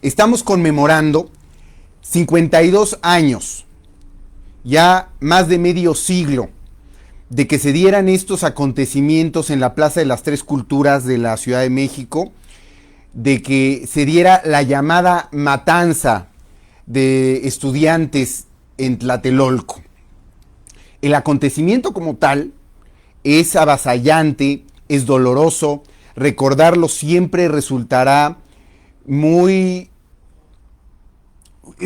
Estamos conmemorando 52 años, ya más de medio siglo, de que se dieran estos acontecimientos en la Plaza de las Tres Culturas de la Ciudad de México, de que se diera la llamada matanza de estudiantes en Tlatelolco. El acontecimiento como tal es avasallante, es doloroso, recordarlo siempre resultará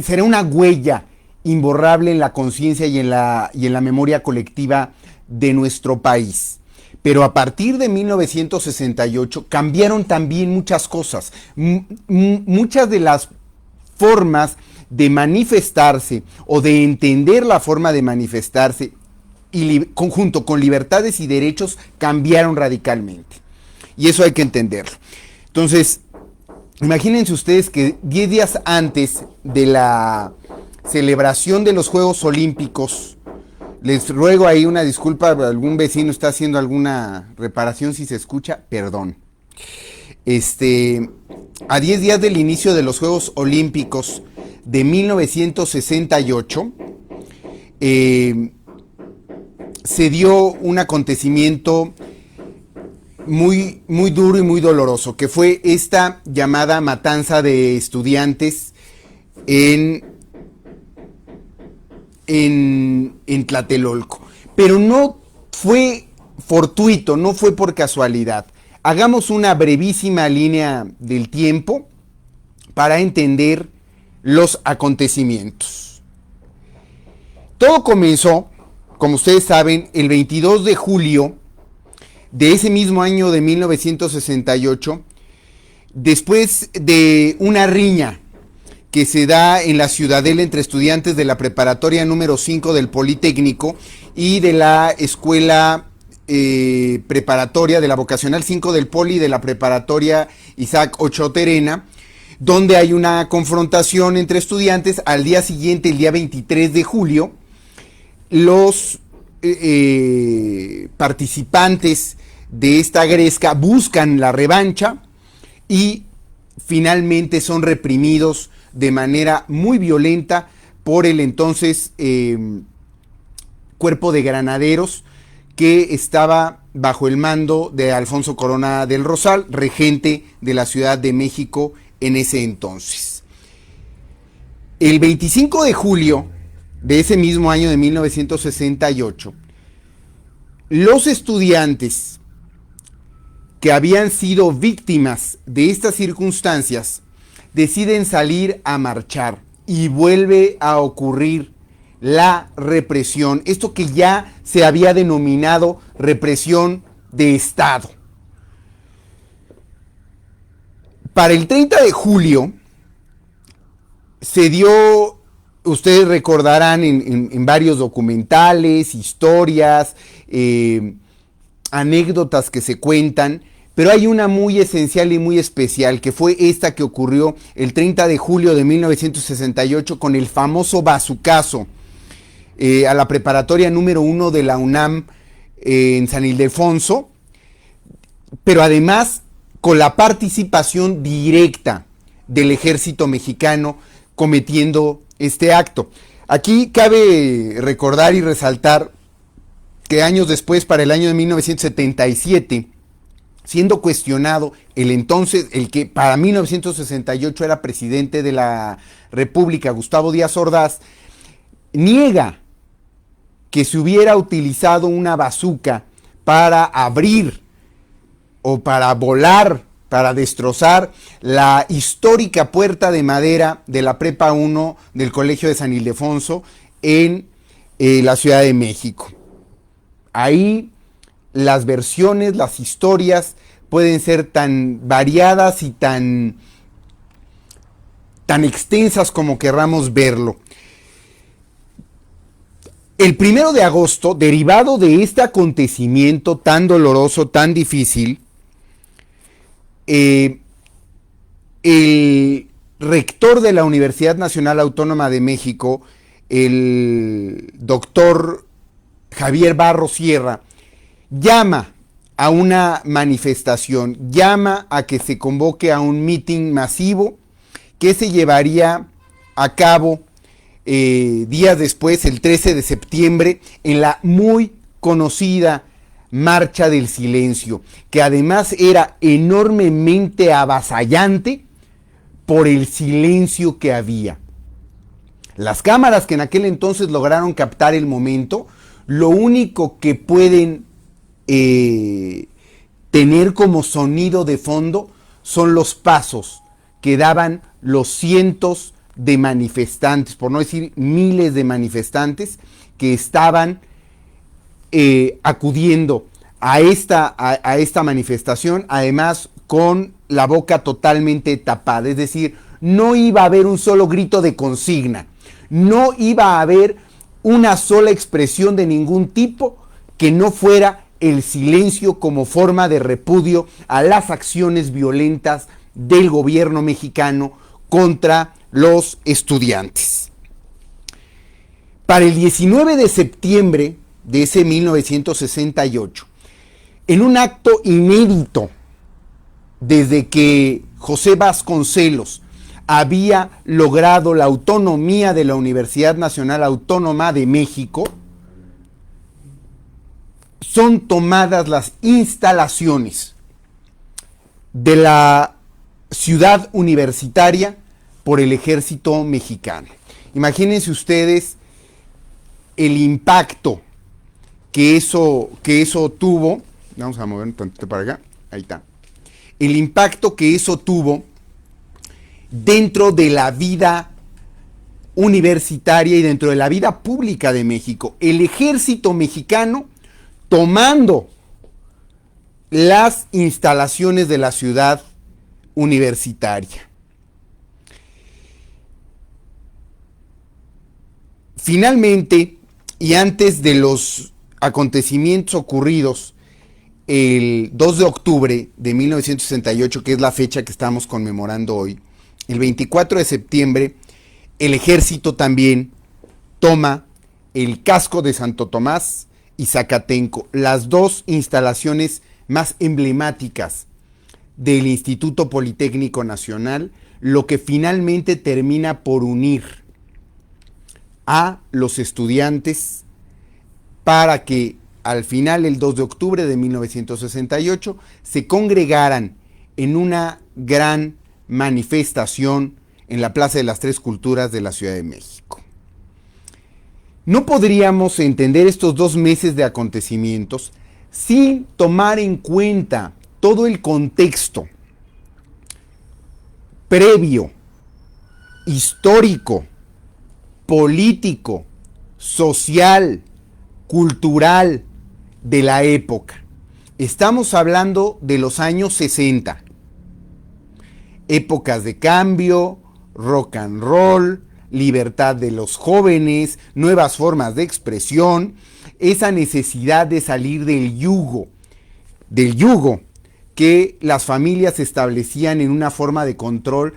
será una huella imborrable en la conciencia y en la memoria colectiva de nuestro país. Pero a partir de 1968 cambiaron también muchas cosas. Muchas de las formas de manifestarse o de entender la forma de manifestarse y junto con libertades y derechos cambiaron radicalmente. Y eso hay que entenderlo. Entonces, imagínense ustedes que 10 días antes de la celebración de los Juegos Olímpicos, les ruego ahí una disculpa, algún vecino está haciendo alguna reparación, si se escucha, perdón. A 10 días del inicio de los Juegos Olímpicos de 1968, se dio un acontecimiento muy, muy duro y muy doloroso, que fue esta llamada matanza de estudiantes en Tlatelolco. Pero no fue fortuito, no fue por casualidad. Hagamos una brevísima línea del tiempo para entender los acontecimientos. Todo comenzó, como ustedes saben, el 22 de julio de ese mismo año de 1968, después de una riña que se da en la Ciudadela entre estudiantes de la preparatoria número 5 del Politécnico y de la escuela preparatoria de la vocacional 5 del Poli y de la preparatoria Isaac Ochoa Terena, donde hay una confrontación entre estudiantes. Al día siguiente, el día 23 de julio, los participantes de esta gresca buscan la revancha y finalmente son reprimidos de manera muy violenta por el entonces cuerpo de granaderos que estaba bajo el mando de Alfonso Corona del Rosal, regente de la Ciudad de México en ese entonces. El 25 de julio de ese mismo año de 1968, los estudiantes que habían sido víctimas de estas circunstancias deciden salir a marchar y vuelve a ocurrir la represión, esto que ya se había denominado represión de Estado. Para el 30 de julio se dio, ustedes recordarán en varios documentales, historias, anécdotas que se cuentan, pero hay una muy esencial y muy especial, que fue esta que ocurrió el 30 de julio de 1968 con el famoso bazucazo a la preparatoria número 1 de la UNAM en San Ildefonso, pero además con la participación directa del ejército mexicano cometiendo este acto. Aquí cabe recordar y resaltar que años después, para el año de 1977, siendo cuestionado el que para 1968 era presidente de la República, Gustavo Díaz Ordaz, niega que se hubiera utilizado una bazuca para abrir o para volar, para destrozar la histórica puerta de madera de la Prepa 1 del Colegio de San Ildefonso en la Ciudad de México. Ahí las versiones, las historias pueden ser tan variadas y tan extensas como querramos verlo. El 1 de agosto, derivado de este acontecimiento tan doloroso, tan difícil, el rector de la Universidad Nacional Autónoma de México, el doctor Javier Barros Sierra, llama a una manifestación, llama a que se convoque a un mitin masivo que se llevaría a cabo días después, el 13 de septiembre, en la muy conocida Marcha del Silencio, que además era enormemente avasallante por el silencio que había. Las cámaras que en aquel entonces lograron captar el momento, lo único que pueden tener como sonido de fondo son los pasos que daban los cientos de manifestantes, por no decir miles de manifestantes, que estaban acudiendo a esta manifestación, además con la boca totalmente tapada. Es decir, no iba a haber un solo grito de consigna, no iba a haber una sola expresión de ningún tipo que no fuera el silencio como forma de repudio a las acciones violentas del gobierno mexicano contra los estudiantes. Para el 19 de septiembre de ese 1968, en un acto inédito desde que José Vasconcelos había logrado la autonomía de la Universidad Nacional Autónoma de México, son tomadas las instalaciones de la ciudad universitaria por el ejército mexicano. Imagínense ustedes el impacto que eso tuvo. Vamos a mover un tantito para acá. Ahí está. El impacto que eso tuvo dentro de la vida universitaria y dentro de la vida pública de México. El ejército mexicano tomando las instalaciones de la ciudad universitaria. Finalmente, y antes de los acontecimientos ocurridos el 2 de octubre de 1968, que es la fecha que estamos conmemorando hoy, el 24 de septiembre, el ejército también toma el casco de Santo Tomás y Zacatenco, las dos instalaciones más emblemáticas del Instituto Politécnico Nacional, lo que finalmente termina por unir a los estudiantes para que al final, el 2 de octubre de 1968, se congregaran en una gran manifestación en la Plaza de las Tres Culturas de la Ciudad de México. No podríamos entender estos 2 meses de acontecimientos sin tomar en cuenta todo el contexto previo, histórico, político, social, cultural de la época. Estamos hablando de los años 60. Épocas de cambio, rock and roll, libertad de los jóvenes, nuevas formas de expresión, esa necesidad de salir del yugo que las familias establecían en una forma de control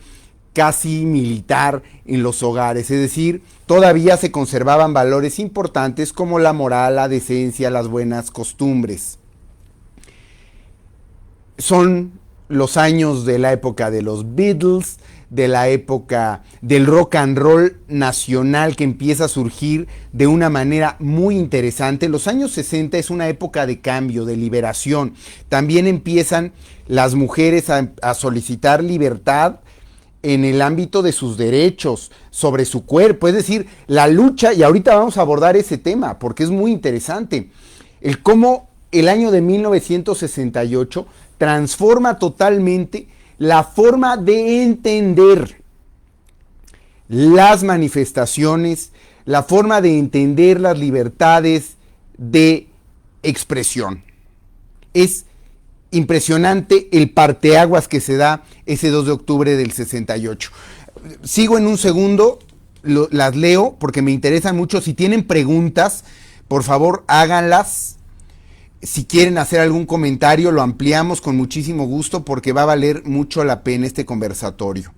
casi militar en los hogares, es decir, todavía se conservaban valores importantes como la moral, la decencia, las buenas costumbres. Son los años de la época de los Beatles, de la época del rock and roll nacional que empieza a surgir de una manera muy interesante. Los años 60 es una época de cambio, de liberación. También empiezan las mujeres a solicitar libertad en el ámbito de sus derechos sobre su cuerpo, es decir, la lucha, y ahorita vamos a abordar ese tema porque es muy interesante, el cómo el año de 1968 transforma totalmente la forma de entender las manifestaciones, la forma de entender las libertades de expresión. Es impresionante el parteaguas que se da ese 2 de octubre del 68. Sigo en un segundo, las leo porque me interesan mucho. Si tienen preguntas, por favor háganlas. Si quieren hacer algún comentario, lo ampliamos con muchísimo gusto porque va a valer mucho la pena este conversatorio.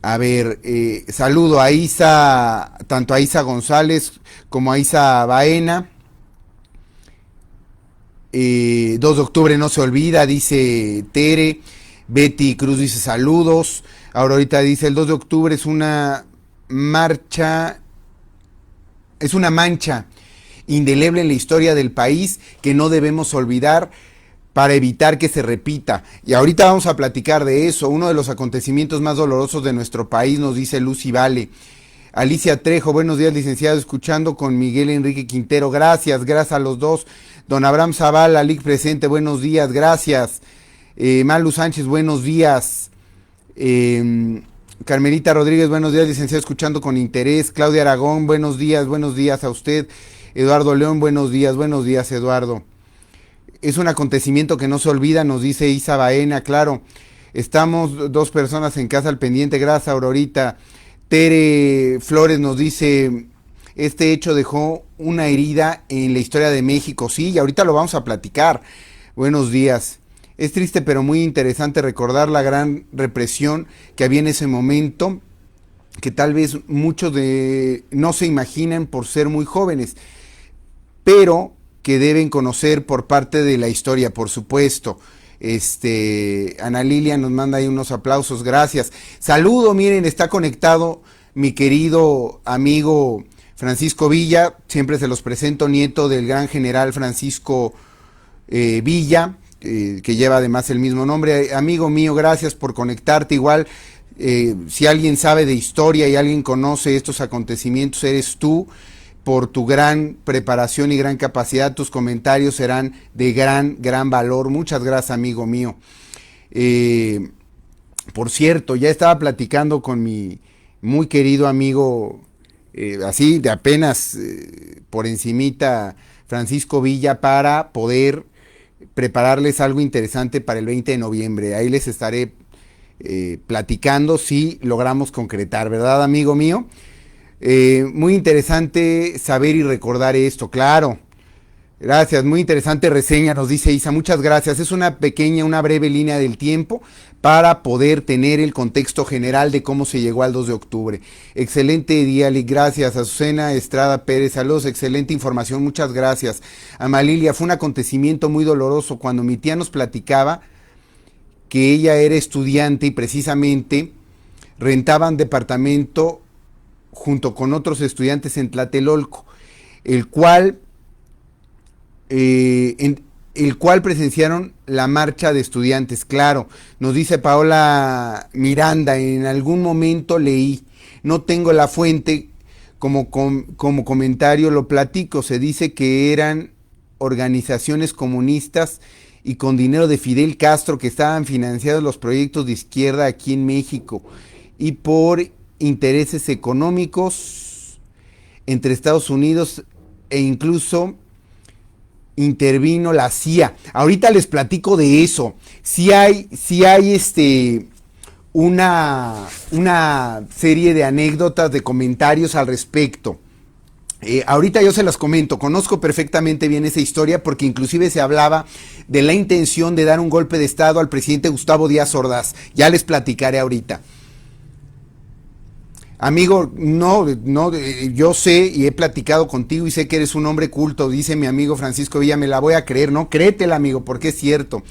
A ver, saludo a Isa, tanto a Isa González como a Isa Baena. 2 de octubre no se olvida, dice Tere. Betty Cruz dice saludos. Ahorita dice, el 2 de octubre es una mancha indeleble en la historia del país que no debemos olvidar para evitar que se repita. Y ahorita vamos a platicar de eso, uno de los acontecimientos más dolorosos de nuestro país, nos dice Lucy Vale. Alicia Trejo, buenos días, licenciado, escuchando con Miguel Enrique Quintero, gracias a los dos. Don Abraham Zavala, LIC presente, buenos días, gracias. Malu Sánchez, buenos días. Carmelita Rodríguez, buenos días, licenciado, escuchando con interés. Claudia Aragón, buenos días a usted. Eduardo León, buenos días, Eduardo. Es un acontecimiento que no se olvida, nos dice Isa Baena, claro. Estamos 2 personas en casa al pendiente, gracias Aurorita. Tere Flores nos dice, este hecho dejó una herida en la historia de México. Sí, y ahorita lo vamos a platicar. Buenos días. Es triste pero muy interesante recordar la gran represión que había en ese momento, que tal vez muchos no se imaginan por ser muy jóvenes, pero que deben conocer por parte de la historia, por supuesto. Ana Lilia nos manda ahí unos aplausos, gracias. Saludo, miren, está conectado mi querido amigo Francisco Villa, siempre se los presento, nieto del gran general Francisco Villa, que lleva además el mismo nombre. Amigo mío, gracias por conectarte. Igual, si alguien sabe de historia y alguien conoce estos acontecimientos, eres tú. Por tu gran preparación y gran capacidad, tus comentarios serán de gran valor. Muchas gracias, amigo mío. Por cierto, ya estaba platicando con mi muy querido amigo, así de apenas por encimita, Francisco Villa, para poder prepararles algo interesante para el 20 de noviembre. Ahí les estaré platicando si logramos concretar, ¿verdad, amigo mío? Muy interesante saber y recordar esto, claro. Gracias, muy interesante reseña, nos dice Isa, muchas gracias. Es una breve línea del tiempo para poder tener el contexto general de cómo se llegó al 2 de octubre. Excelente día, gracias. Azucena Estrada Pérez, saludos, excelente información, muchas gracias. Amalilia, fue un acontecimiento muy doloroso cuando mi tía nos platicaba que ella era estudiante y precisamente rentaban departamento junto con otros estudiantes en Tlatelolco, el cual presenciaron la marcha de estudiantes. Claro, nos dice Paola Miranda, en algún momento leí, no tengo la fuente, como comentario lo platico, se dice que eran organizaciones comunistas y con dinero de Fidel Castro que estaban financiados los proyectos de izquierda aquí en México y por intereses económicos entre Estados Unidos e incluso intervino la CIA. Ahorita les platico de eso. Si hay una serie de anécdotas, de comentarios al respecto. Ahorita yo se las comento, conozco perfectamente bien esa historia porque inclusive se hablaba de la intención de dar un golpe de estado al presidente Gustavo Díaz Ordaz. Ya les platicaré ahorita. Amigo, yo sé y he platicado contigo y sé que eres un hombre culto, dice mi amigo Francisco Villa, me la voy a creer, ¿no? Créetela, amigo, porque es cierto.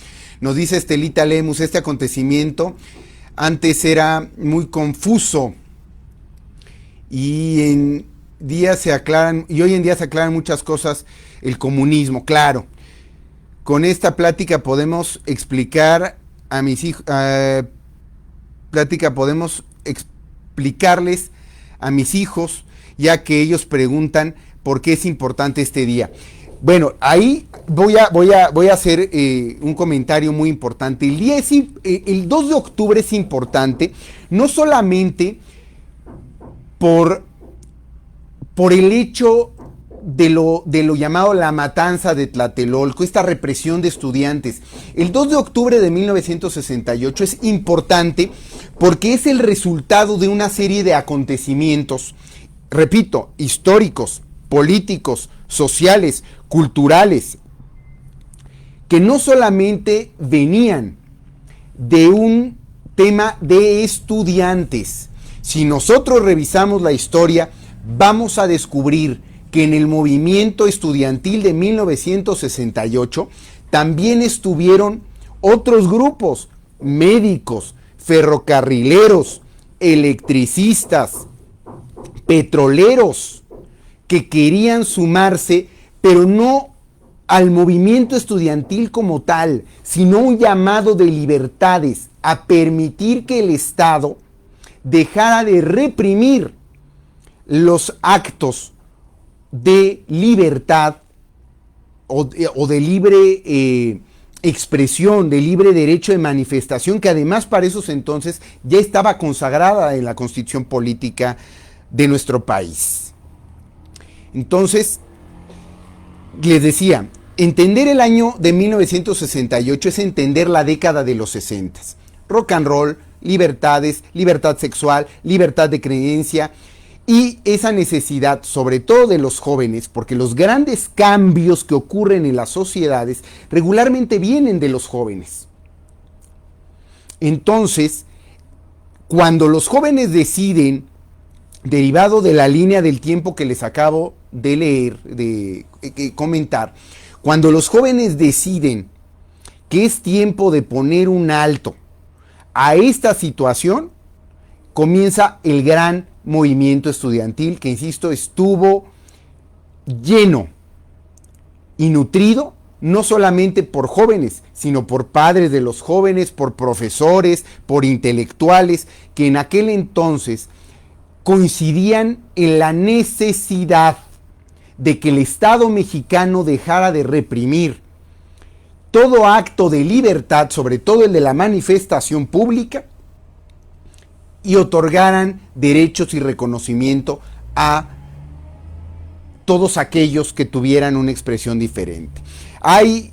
Nos dice Estelita Lemus, este acontecimiento antes era muy confuso y hoy en día se aclaran muchas cosas, el comunismo, claro. Con esta plática podemos explicar a mis hijos, explicarles a mis hijos, ya que ellos preguntan por qué es importante este día. Bueno, ahí voy a hacer un comentario muy importante. El 2 de octubre es importante, no solamente por el hecho de lo llamado la matanza de Tlatelolco, esta represión de estudiantes. El 2 de octubre de 1968 es importante porque es el resultado de una serie de acontecimientos, repito, históricos, políticos, sociales, culturales, que no solamente venían de un tema de estudiantes. Si nosotros revisamos la historia, vamos a descubrir que en el movimiento estudiantil de 1968 también estuvieron otros grupos, médicos, ferrocarrileros, electricistas, petroleros, que querían sumarse, pero no al movimiento estudiantil como tal, sino un llamado de libertades, a permitir que el Estado dejara de reprimir los actos de libertad o de libre expresión, de libre derecho de manifestación, que además para esos entonces ya estaba consagrada en la Constitución política de nuestro país. Entonces, les decía, entender el año de 1968 es entender la década de los 60. Rock and roll, libertades, libertad sexual, libertad de creencia y esa necesidad, sobre todo de los jóvenes, porque los grandes cambios que ocurren en las sociedades regularmente vienen de los jóvenes. Entonces, cuando los jóvenes deciden, derivado de la línea del tiempo que les acabo de leer, de comentar, cuando los jóvenes deciden que es tiempo de poner un alto a esta situación, comienza el gran movimiento estudiantil que, insisto, estuvo lleno y nutrido no solamente por jóvenes, sino por padres de los jóvenes, por profesores, por intelectuales, que en aquel entonces coincidían en la necesidad de que el Estado mexicano dejara de reprimir todo acto de libertad, sobre todo el de la manifestación pública, y otorgaran derechos y reconocimiento a todos aquellos que tuvieran una expresión diferente. Hay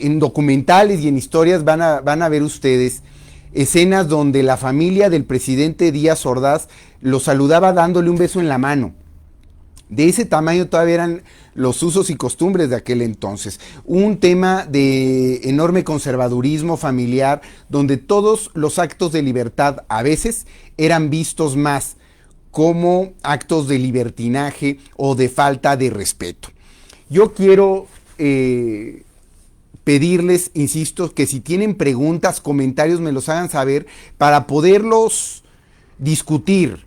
en documentales y en historias van a ver ustedes escenas donde la familia del presidente Díaz Ordaz lo saludaba dándole un beso en la mano. De ese tamaño todavía eran los usos y costumbres de aquel entonces. Un tema de enorme conservadurismo familiar, donde todos los actos de libertad a veces eran vistos más como actos de libertinaje o de falta de respeto. Yo quiero pedirles, insisto, que si tienen preguntas, comentarios, me los hagan saber para poderlos discutir,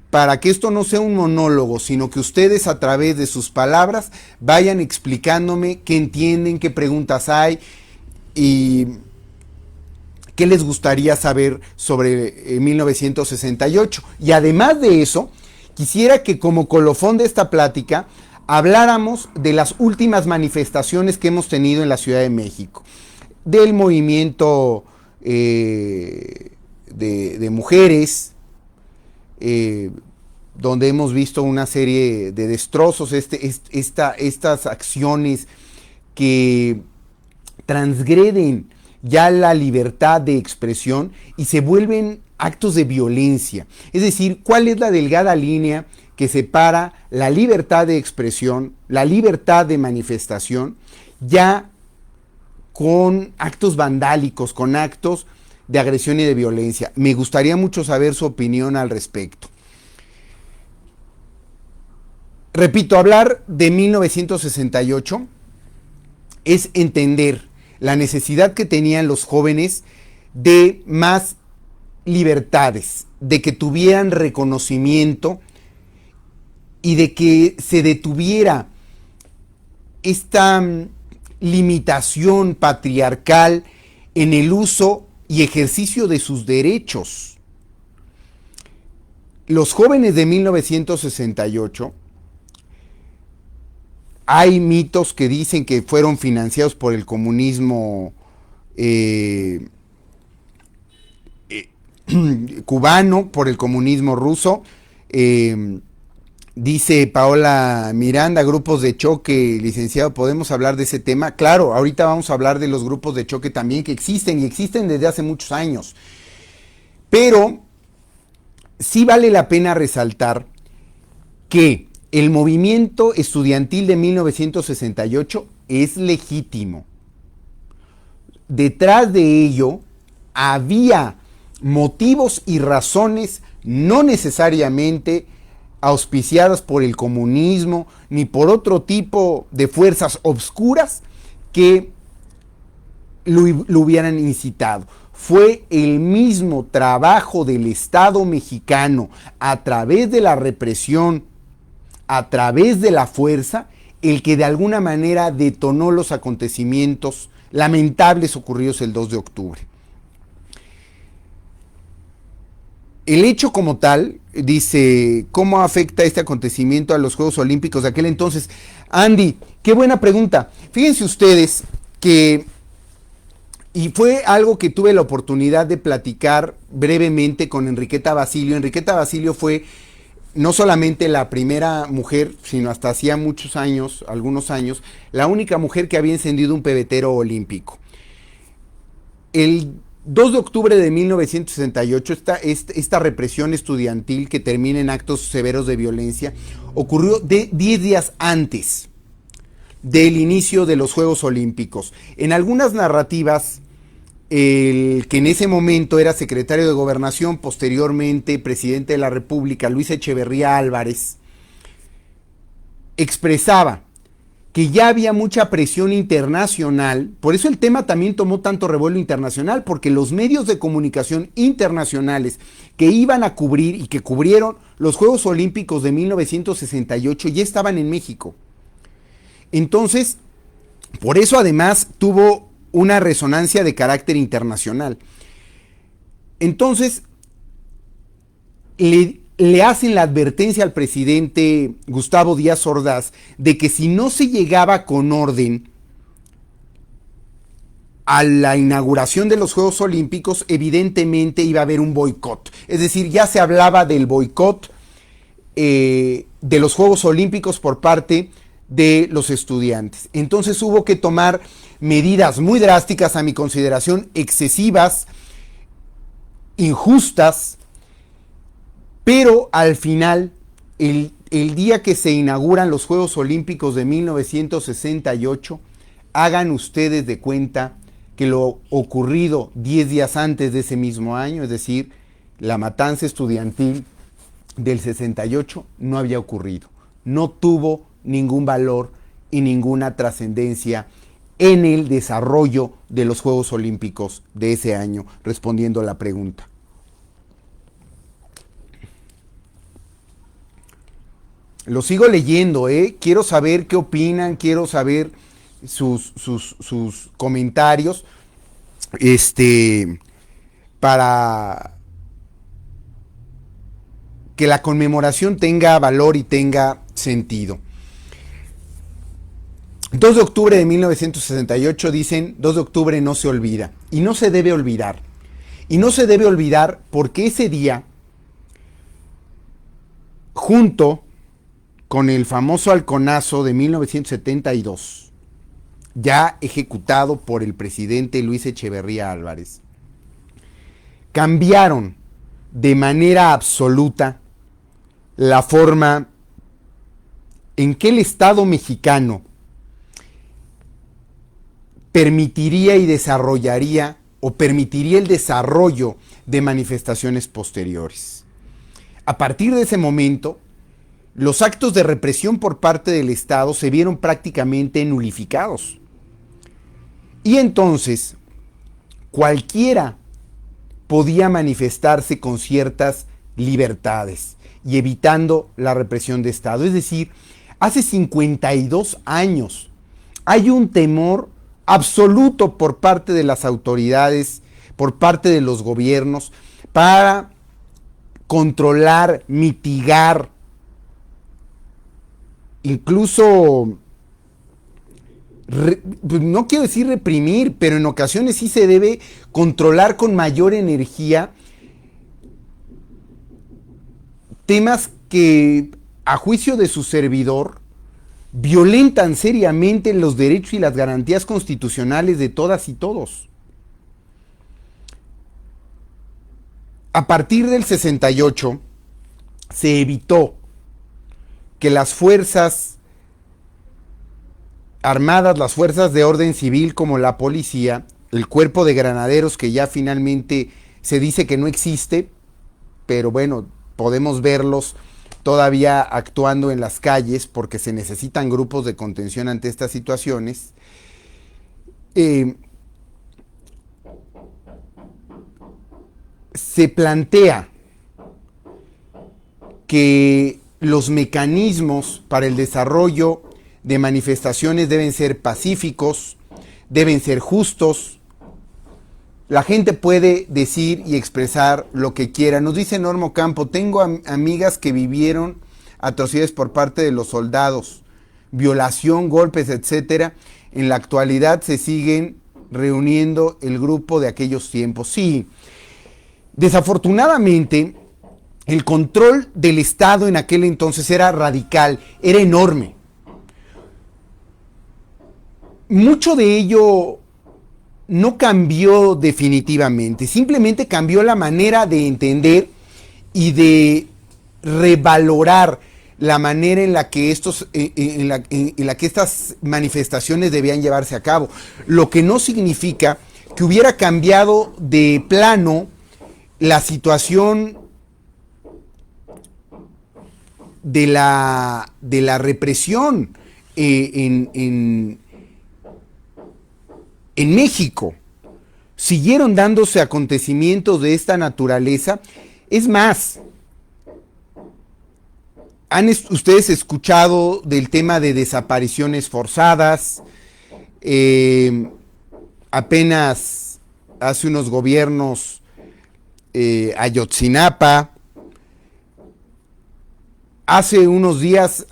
para que esto no sea un monólogo, sino que ustedes a través de sus palabras vayan explicándome qué entienden, qué preguntas hay y qué les gustaría saber sobre 1968. Y además de eso, quisiera que como colofón de esta plática habláramos de las últimas manifestaciones que hemos tenido en la Ciudad de México, del movimiento de mujeres, donde hemos visto una serie de destrozos, estas acciones que transgreden ya la libertad de expresión y se vuelven actos de violencia. Es decir, ¿cuál es la delgada línea que separa la libertad de expresión, la libertad de manifestación, ya con actos vandálicos, con actos de agresión y de violencia? Me gustaría mucho saber su opinión al respecto. Repito, hablar de 1968 es entender la necesidad que tenían los jóvenes de más libertades, de que tuvieran reconocimiento y de que se detuviera esta limitación patriarcal en el uso y ejercicio de sus derechos. Los jóvenes de 1968, hay mitos que dicen que fueron financiados por el comunismo cubano, por el comunismo ruso. Dice Paola Miranda, grupos de choque, licenciado, ¿podemos hablar de ese tema? Claro, ahorita vamos a hablar de los grupos de choque también que existen y existen desde hace muchos años. Pero sí vale la pena resaltar que el movimiento estudiantil de 1968 es legítimo. Detrás de ello había motivos y razones no necesariamente auspiciadas por el comunismo ni por otro tipo de fuerzas obscuras que lo hubieran incitado. fue el mismo trabajo del Estado mexicano a través de la represión, a través de la fuerza, el que de alguna manera detonó los acontecimientos lamentables ocurridos el 2 de octubre. El hecho como tal, dice, ¿cómo afecta este acontecimiento a los Juegos Olímpicos de aquel entonces? Andy, qué buena pregunta. Fíjense ustedes que, y fue algo que tuve la oportunidad de platicar brevemente con Enriqueta Basilio. Enriqueta Basilio fue no solamente la primera mujer, sino hasta hacía muchos años, algunos años, la única mujer que había encendido un pebetero olímpico. El 2 de octubre de 1968, esta represión estudiantil que termina en actos severos de violencia, ocurrió 10 días antes del inicio de los Juegos Olímpicos. En algunas narrativas, el que en ese momento era secretario de Gobernación, posteriormente presidente de la República, Luis Echeverría Álvarez, expresaba que ya había mucha presión internacional. Por eso el tema también tomó tanto revuelo internacional, porque los medios de comunicación internacionales que iban a cubrir y que cubrieron los Juegos Olímpicos de 1968 ya estaban en México. Entonces, por eso además tuvo una resonancia de carácter internacional. Entonces, le hacen la advertencia al presidente Gustavo Díaz Ordaz de que si no se llegaba con orden a la inauguración de los Juegos Olímpicos, evidentemente iba a haber un boicot. Es decir, ya se hablaba del boicot de los Juegos Olímpicos por parte de los estudiantes. Entonces hubo que tomar medidas muy drásticas, a mi consideración, excesivas, injustas, pero al final, el día que se inauguran los Juegos Olímpicos de 1968, hagan ustedes de cuenta que lo ocurrido 10 días antes de ese mismo año, es decir, la matanza estudiantil del 68, no había ocurrido. No tuvo ningún valor y ninguna trascendencia en el desarrollo de los Juegos Olímpicos de ese año, respondiendo a la pregunta. Lo sigo leyendo, quiero saber qué opinan, quiero saber sus comentarios, para que la conmemoración tenga valor y tenga sentido. 2 de octubre de 1968, dicen, 2 de octubre no se olvida, y no se debe olvidar. Y no se debe olvidar porque ese día, junto con el famoso halconazo de 1972, ya ejecutado por el presidente Luis Echeverría Álvarez, cambiaron de manera absoluta la forma en que el Estado mexicano permitiría y desarrollaría o permitiría el desarrollo de manifestaciones posteriores. A partir de ese momento, los actos de represión por parte del Estado se vieron prácticamente nulificados. Y entonces, cualquiera podía manifestarse con ciertas libertades y evitando la represión de Estado. Es decir, hace 52 años hay un temor absoluto por parte de las autoridades, por parte de los gobiernos, para controlar, mitigar, incluso, no quiero decir reprimir, pero en ocasiones sí se debe controlar con mayor energía temas que, a juicio de su servidor, violentan seriamente los derechos y las garantías constitucionales de todas y todos. A partir del 68 se evitó que las fuerzas armadas, las fuerzas de orden civil como la policía, el cuerpo de granaderos que ya finalmente se dice que no existe, pero bueno, podemos verlos todavía actuando en las calles porque se necesitan grupos de contención ante estas situaciones. se plantea que los mecanismos para el desarrollo de manifestaciones deben ser pacíficos, deben ser justos. La gente puede decir y expresar lo que quiera. Nos dice Norma Campo, tengo amigas que vivieron atrocidades por parte de los soldados, violación, golpes, etcétera. En la actualidad se siguen reuniendo el grupo de aquellos tiempos. Sí, desafortunadamente el control del Estado en aquel entonces era radical, era enorme. Mucho de ello no cambió definitivamente, simplemente cambió la manera de entender y de revalorar la manera en la que estas manifestaciones debían llevarse a cabo, lo que no significa que hubiera cambiado de plano la situación de la represión en México. Siguieron dándose acontecimientos de esta naturaleza. Es más, ¿han ustedes escuchado del tema de desapariciones forzadas? Apenas hace unos gobiernos, Ayotzinapa. Hace unos días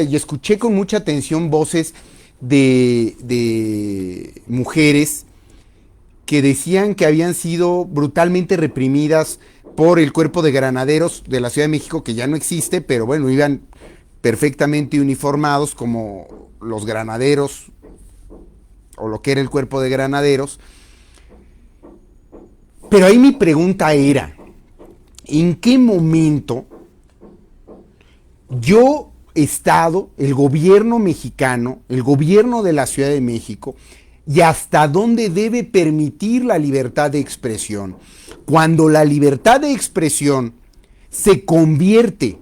y escuché con mucha atención voces de mujeres que decían que habían sido brutalmente reprimidas por el cuerpo de granaderos de la Ciudad de México, que ya no existe, pero bueno, iban perfectamente uniformados como los granaderos, o lo que era el cuerpo de granaderos. Pero ahí mi pregunta era, ¿en qué momento Estado, el gobierno mexicano, el gobierno de la Ciudad de México, y hasta dónde debe permitir la libertad de expresión? Cuando la libertad de expresión se convierte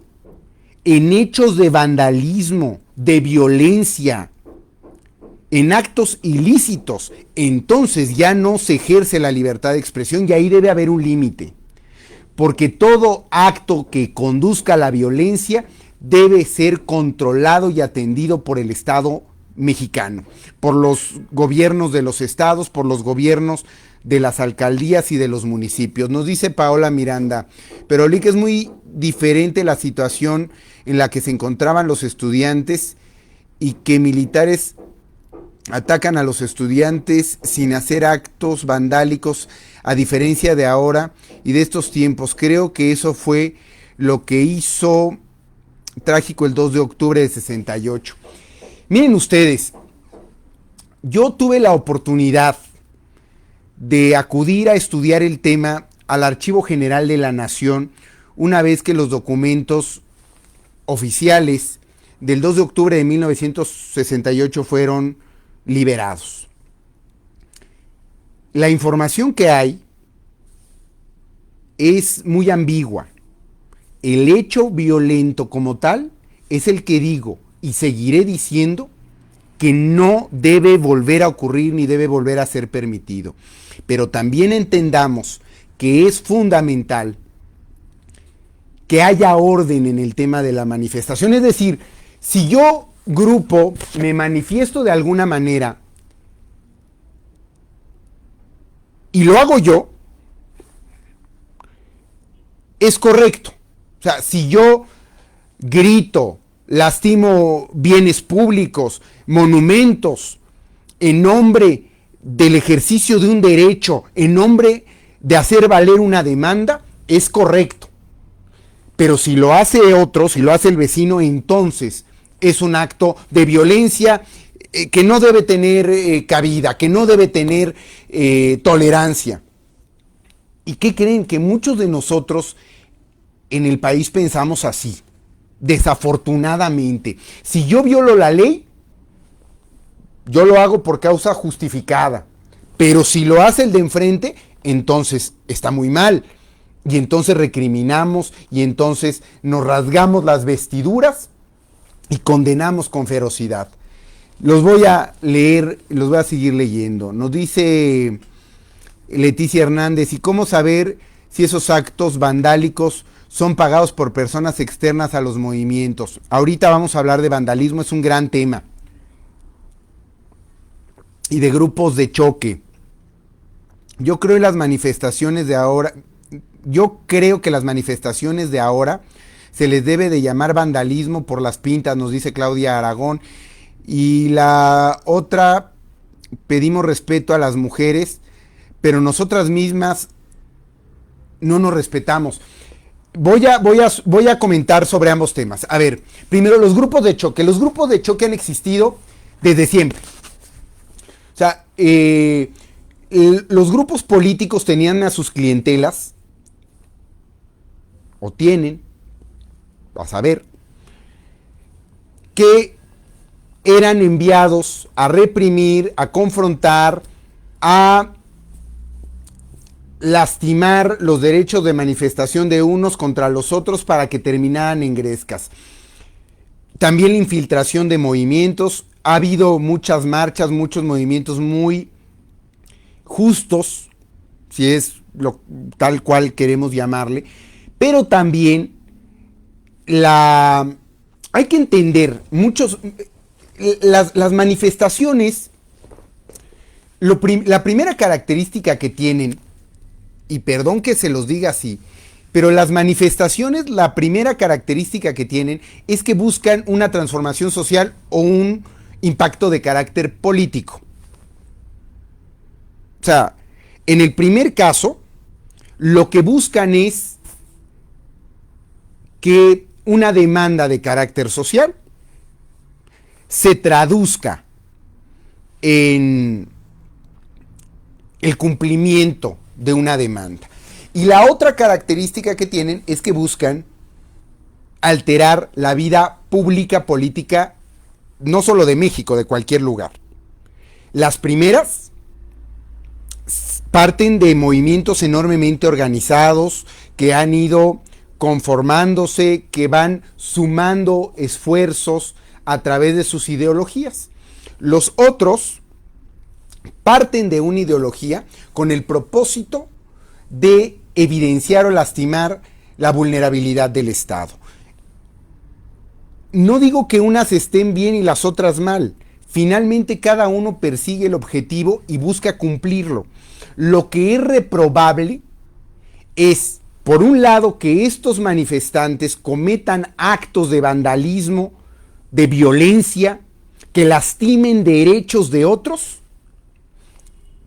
en hechos de vandalismo, de violencia, en actos ilícitos, entonces ya no se ejerce la libertad de expresión y ahí debe haber un límite. Porque todo acto que conduzca a la violencia debe ser controlado y atendido por el Estado mexicano, por los gobiernos de los estados, por los gobiernos de las alcaldías y de los municipios. Nos dice Paola Miranda, pero Lick, es muy diferente la situación en la que se encontraban los estudiantes y que militares atacan a los estudiantes sin hacer actos vandálicos, a diferencia de ahora y de estos tiempos. Creo que eso fue lo que hizo trágico el 2 de octubre de 68. Miren ustedes, yo tuve la oportunidad de acudir a estudiar el tema al Archivo General de la Nación una vez que los documentos oficiales del 2 de octubre de 1968 fueron liberados. La información que hay es muy ambigua. El hecho violento como tal es el que digo y seguiré diciendo que no debe volver a ocurrir ni debe volver a ser permitido. Pero también entendamos que es fundamental que haya orden en el tema de la manifestación. Es decir, si yo, grupo, me manifiesto de alguna manera y lo hago yo, es correcto. O sea, si yo grito, lastimo bienes públicos, monumentos, en nombre del ejercicio de un derecho, en nombre de hacer valer una demanda, es correcto. Pero si lo hace otro, si lo hace el vecino, entonces es un acto de violencia que no debe tener cabida, que no debe tener tolerancia. ¿Y qué creen? Que muchos de nosotros en el país pensamos así, desafortunadamente. Si yo violo la ley, yo lo hago por causa justificada. Pero si lo hace el de enfrente, entonces está muy mal. Y entonces recriminamos y entonces nos rasgamos las vestiduras y condenamos con ferocidad. Los voy a leer, los voy a seguir leyendo. Nos dice Leticia Hernández, ¿y cómo saber si esos actos vandálicos son pagados por personas externas a los movimientos. Ahorita vamos a hablar de vandalismo, es un gran tema. Y de grupos de choque. Yo creo que las manifestaciones de ahora se les debe de llamar vandalismo por las pintas, nos dice Claudia Aragón. Y la otra, pedimos respeto a las mujeres, pero nosotras mismas no nos respetamos. Voy a comentar sobre ambos temas. A ver, primero los grupos de choque. Los grupos de choque han existido desde siempre. O sea, los grupos políticos tenían a sus clientelas, o tienen, a saber, que eran enviados a reprimir, a confrontar, a lastimar los derechos de manifestación de unos contra los otros para que terminaran en grescas. También la infiltración de movimientos. Ha habido muchas marchas, muchos movimientos muy justos, si es tal cual queremos llamarle, pero también hay que entender, las manifestaciones, la primera característica que tienen, y perdón que se los diga así, pero las manifestaciones, la primera característica que tienen es que buscan una transformación social o un impacto de carácter político. O sea, en el primer caso, lo que buscan es que una demanda de carácter social se traduzca en el cumplimiento de una demanda. Y la otra característica que tienen es que buscan alterar la vida pública, política, no solo de México, de cualquier lugar. Las primeras parten de movimientos enormemente organizados que han ido conformándose, que van sumando esfuerzos a través de sus ideologías. Los otros parten de una ideología con el propósito de evidenciar o lastimar la vulnerabilidad del Estado. No digo que unas estén bien y las otras mal. Finalmente cada uno persigue el objetivo y busca cumplirlo. Lo que es reprobable es, por un lado, que estos manifestantes cometan actos de vandalismo, de violencia, que lastimen derechos de otros,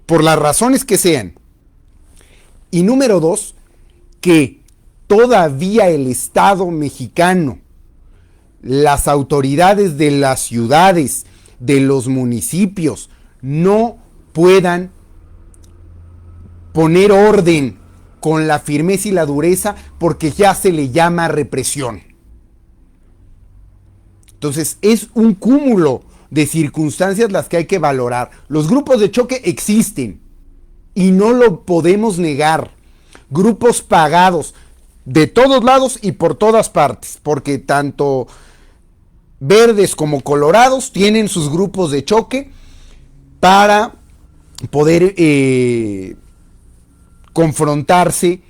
por las razones que sean. Y número dos, que todavía el Estado mexicano, las autoridades de las ciudades, de los municipios, no puedan poner orden con la firmeza y la dureza porque ya se le llama represión. Entonces es un cúmulo de circunstancias las que hay que valorar. Los grupos de choque existen y no lo podemos negar. Grupos pagados de todos lados y por todas partes, porque tanto verdes como colorados tienen sus grupos de choque para poder confrontarse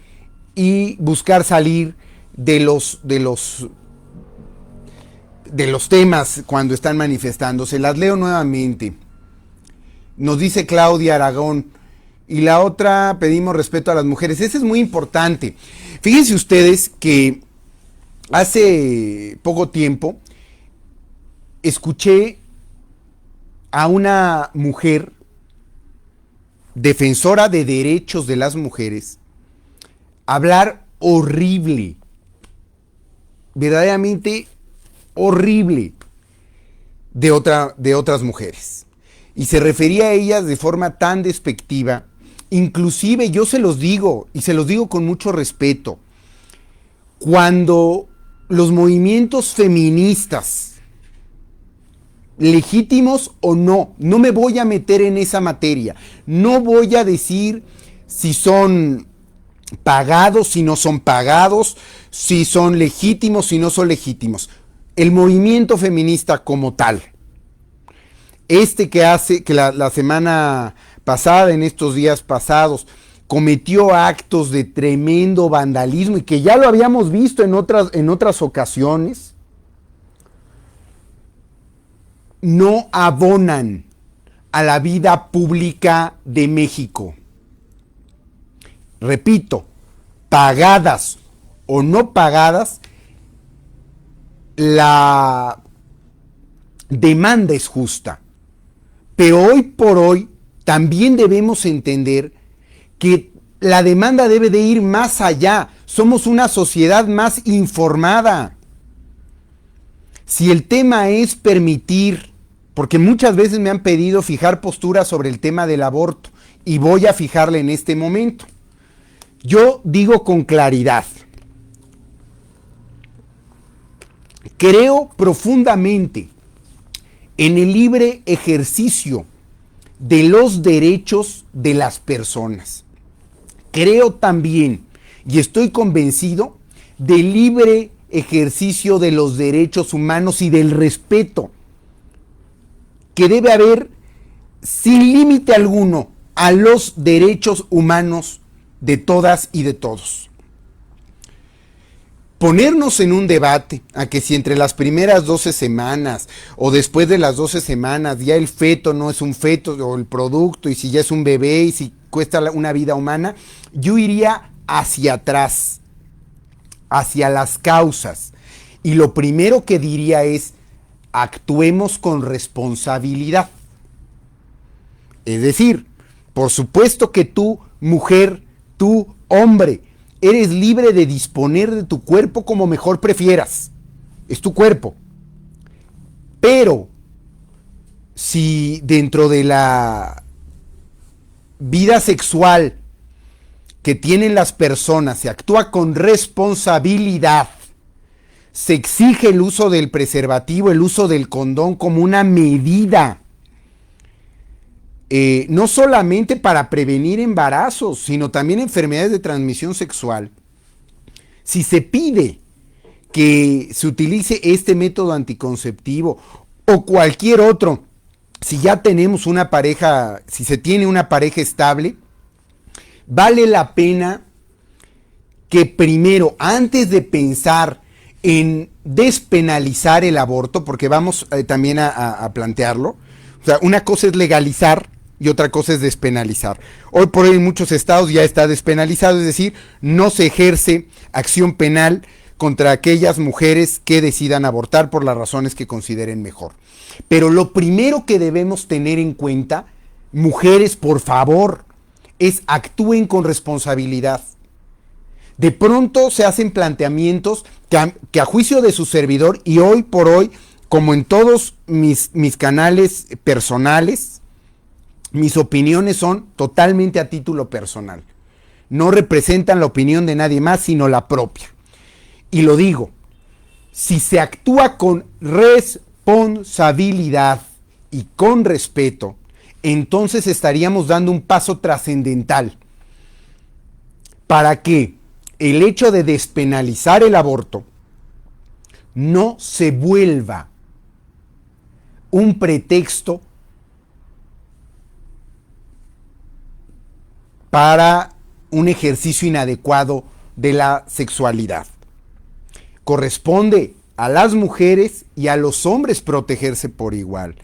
y buscar salir de los temas cuando están manifestándose. Las leo nuevamente. Nos dice Claudia Aragón. Y la otra, pedimos respeto a las mujeres. Ese es muy importante. Fíjense ustedes que hace poco tiempo escuché a una mujer defensora de derechos de las mujeres hablar horrible, verdaderamente horrible de otras mujeres. Y se refería a ellas de forma tan despectiva. Inclusive yo se los digo, y se los digo con mucho respeto, cuando los movimientos feministas, legítimos o no, no me voy a meter en esa materia, no voy a decir si son pagados, si no son pagados, si son legítimos, si no son legítimos. El movimiento feminista como tal, que la semana pasada, en estos días pasados, cometió actos de tremendo vandalismo y que ya lo habíamos visto en otras ocasiones, no abonan a la vida pública de México. Repito, pagadas o no pagadas, la demanda es justa. Pero hoy por hoy también debemos entender que la demanda debe de ir más allá. Somos una sociedad más informada. Si el tema es permitir, porque muchas veces me han pedido fijar postura sobre el tema del aborto, y voy a fijarle en este momento. Yo digo con claridad, creo profundamente en el libre ejercicio de los derechos de las personas. Creo también, y estoy convencido, del libre ejercicio de los derechos humanos y del respeto que debe haber sin límite alguno a los derechos humanos de todas y de todos. Ponernos en un debate a que si entre las primeras 12 semanas o después de las 12 semanas ya el feto no es un feto o el producto, y si ya es un bebé y si cuesta una vida humana, yo iría hacia atrás, hacia las causas. Y lo primero que diría es, actuemos con responsabilidad. Es decir, por supuesto que tú, mujer, tú, hombre, eres libre de disponer de tu cuerpo como mejor prefieras. Es tu cuerpo. Pero si dentro de la vida sexual que tienen las personas se actúa con responsabilidad, se exige el uso del preservativo, el uso del condón como una medida, no solamente para prevenir embarazos, sino también enfermedades de transmisión sexual. Si se pide que se utilice este método anticonceptivo o cualquier otro, si ya tenemos una pareja, si se tiene una pareja estable, vale la pena que primero, antes de pensar en despenalizar el aborto, porque vamos también a plantearlo, o sea, una cosa es legalizar y otra cosa es despenalizar. Hoy por hoy en muchos estados ya está despenalizado, es decir, no se ejerce acción penal contra aquellas mujeres que decidan abortar por las razones que consideren mejor. Pero lo primero que debemos tener en cuenta, mujeres, por favor, es actúen con responsabilidad. De pronto se hacen planteamientos que a juicio de su servidor, y hoy por hoy, como en todos mis canales personales, mis opiniones son totalmente a título personal. No representan la opinión de nadie más, sino la propia. Y lo digo, si se actúa con responsabilidad y con respeto, entonces estaríamos dando un paso trascendental para que el hecho de despenalizar el aborto no se vuelva un pretexto para un ejercicio inadecuado de la sexualidad. Corresponde a las mujeres y a los hombres protegerse por igual.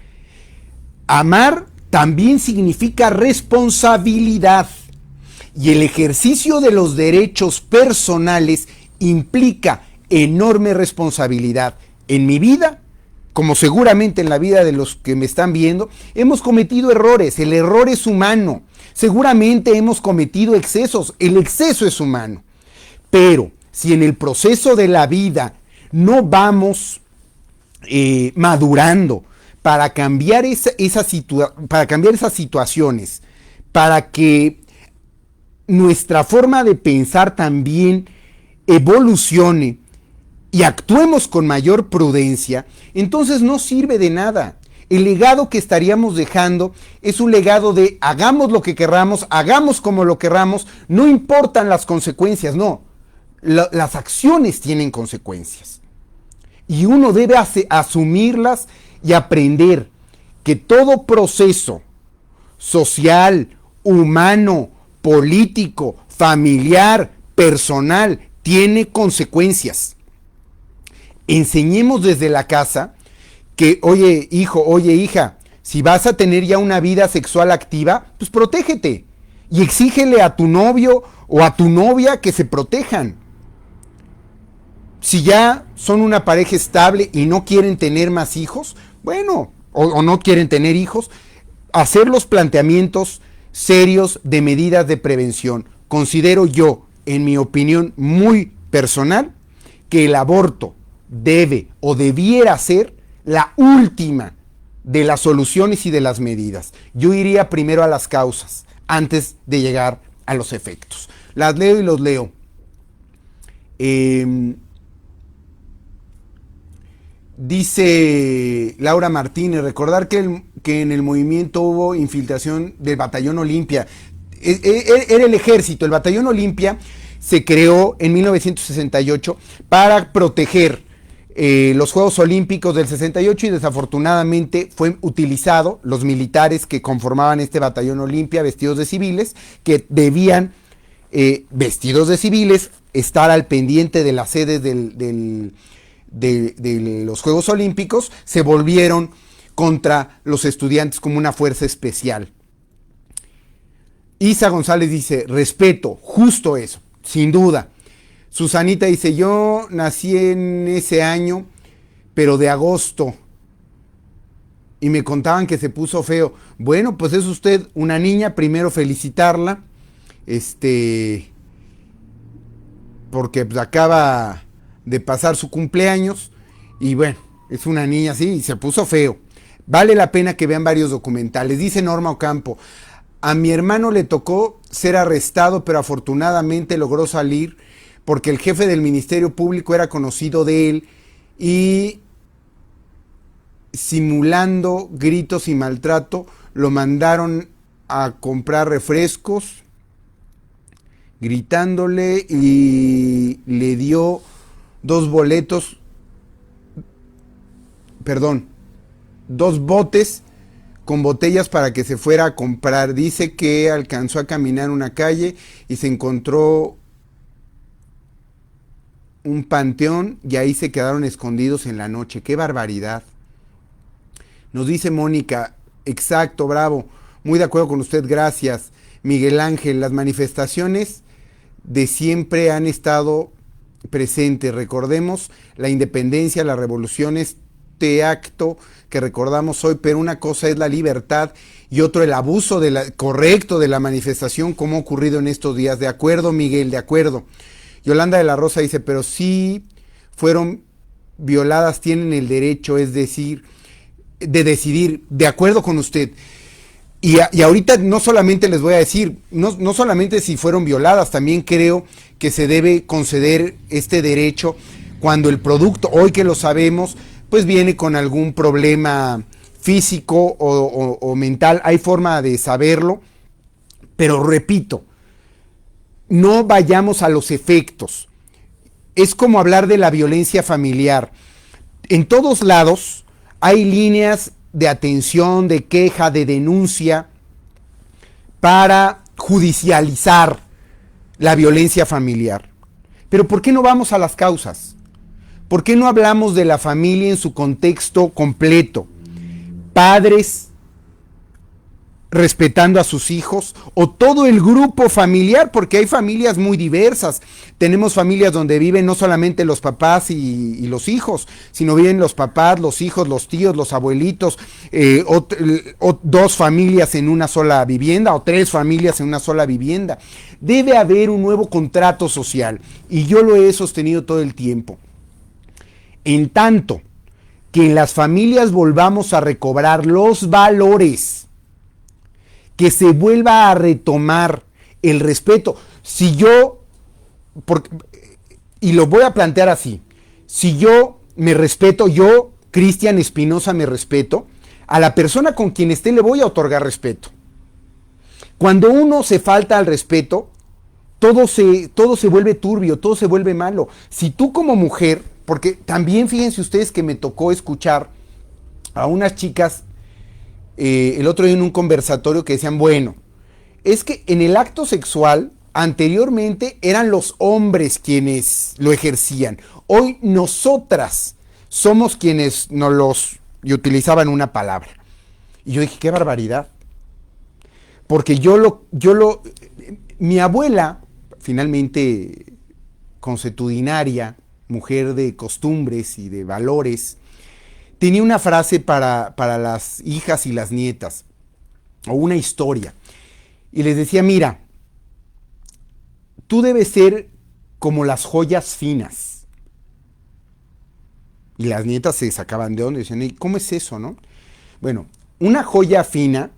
Amar también significa responsabilidad, y el ejercicio de los derechos personales implica enorme responsabilidad. En mi vida, como seguramente en la vida de los que me están viendo, hemos cometido errores. El error es humano. Seguramente hemos cometido excesos. El exceso es humano. Pero si en el proceso de la vida no vamos madurando para cambiar para cambiar esas situaciones, para que nuestra forma de pensar también evolucione y actuemos con mayor prudencia, entonces no sirve de nada. El legado que estaríamos dejando es un legado de hagamos lo que querramos, hagamos como lo querramos, no importan las consecuencias, no. Las acciones tienen consecuencias. Y uno debe asumirlas y aprender que todo proceso social, humano, político, familiar, personal, tiene consecuencias. Enseñemos desde la casa que, oye hijo, oye hija, si vas a tener ya una vida sexual activa, pues protégete y exígele a tu novio o a tu novia que se protejan. Si ya son una pareja estable y no quieren tener más hijos, bueno, o no quieren tener hijos, hacer los planteamientos serios de medidas de prevención. Considero yo, en mi opinión muy personal, que el aborto debe o debiera ser la última de las soluciones y de las medidas. Yo iría primero a las causas antes de llegar a los efectos. Las leo y los leo. Dice Laura Martínez, recordar que en el movimiento hubo infiltración del Batallón Olimpia. Era el ejército. El Batallón Olimpia se creó en 1968 para proteger los Juegos Olímpicos del 68 y desafortunadamente fue utilizado los militares que conformaban este Batallón Olimpia vestidos de civiles, que debían, vestidos de civiles, estar al pendiente de las sedes de los Juegos Olímpicos, se volvieron contra los estudiantes como una fuerza especial. Isa González dice, respeto, justo eso, sin duda. Susanita dice, yo nací en ese año, pero de agosto, y me contaban que se puso feo. Bueno, pues es usted una niña, primero felicitarla, porque pues acaba de pasar su cumpleaños, y bueno, es una niña así, y se puso feo. Vale la pena que vean varios documentales. Dice Norma Ocampo, a mi hermano le tocó ser arrestado, pero afortunadamente logró salir, porque el jefe del Ministerio Público era conocido de él y simulando gritos y maltrato lo mandaron a comprar refrescos, gritándole, y le dio 2 botes con botellas para que se fuera a comprar. Dice que alcanzó a caminar una calle y se encontró un panteón y ahí se quedaron escondidos en la noche. ¡Qué barbaridad! Nos dice Mónica, exacto, bravo, muy de acuerdo con usted, gracias. Miguel Ángel, las manifestaciones de siempre han estado presentes. Recordemos la independencia, la revolución, este acto que recordamos hoy, pero una cosa es la libertad y otro el abuso correcto de la manifestación, como ha ocurrido en estos días. De acuerdo, Miguel, de acuerdo. Yolanda de la Rosa dice, pero si fueron violadas, tienen el derecho, es decir, de decidir. De acuerdo con usted. Y ahorita no solamente les voy a decir, no solamente si fueron violadas, también creo que se debe conceder este derecho cuando el producto, hoy que lo sabemos, pues viene con algún problema físico o mental. Hay forma de saberlo, pero repito, no vayamos a los efectos. Es como hablar de la violencia familiar. En todos lados hay líneas de atención, de queja, de denuncia para judicializar la violencia familiar. Pero ¿por qué no vamos a las causas? ¿Por qué no hablamos de la familia en su contexto completo? Padres respetando a sus hijos, o todo el grupo familiar, porque hay familias muy diversas. Tenemos familias donde viven no solamente los papás y los hijos, sino viven los papás, los hijos, los tíos, los abuelitos, o 2 familias en una sola vivienda, o 3 familias en una sola vivienda. Debe haber un nuevo contrato social, y yo lo he sostenido todo el tiempo. En tanto que en las familias volvamos a recobrar los valores, que se vuelva a retomar el respeto. Si yo, y lo voy a plantear así, si yo me respeto, yo, Cristian Espinosa, me respeto, a la persona con quien esté le voy a otorgar respeto. Cuando uno se falta al respeto, todo se vuelve turbio, todo se vuelve malo. Si tú como mujer, porque también fíjense ustedes que me tocó escuchar a unas chicas el otro día en un conversatorio que decían, bueno, es que en el acto sexual anteriormente eran los hombres quienes lo ejercían. Hoy nosotras somos quienes nos los... y utilizaban una palabra. Y yo dije, qué barbaridad. Porque mi abuela, finalmente consuetudinaria, mujer de costumbres y de valores, tenía una frase para las hijas y las nietas, o una historia. Y les decía, mira, tú debes ser como las joyas finas. Y las nietas se sacaban de onda y decían, ¿cómo es eso, no? Bueno, una joya fina,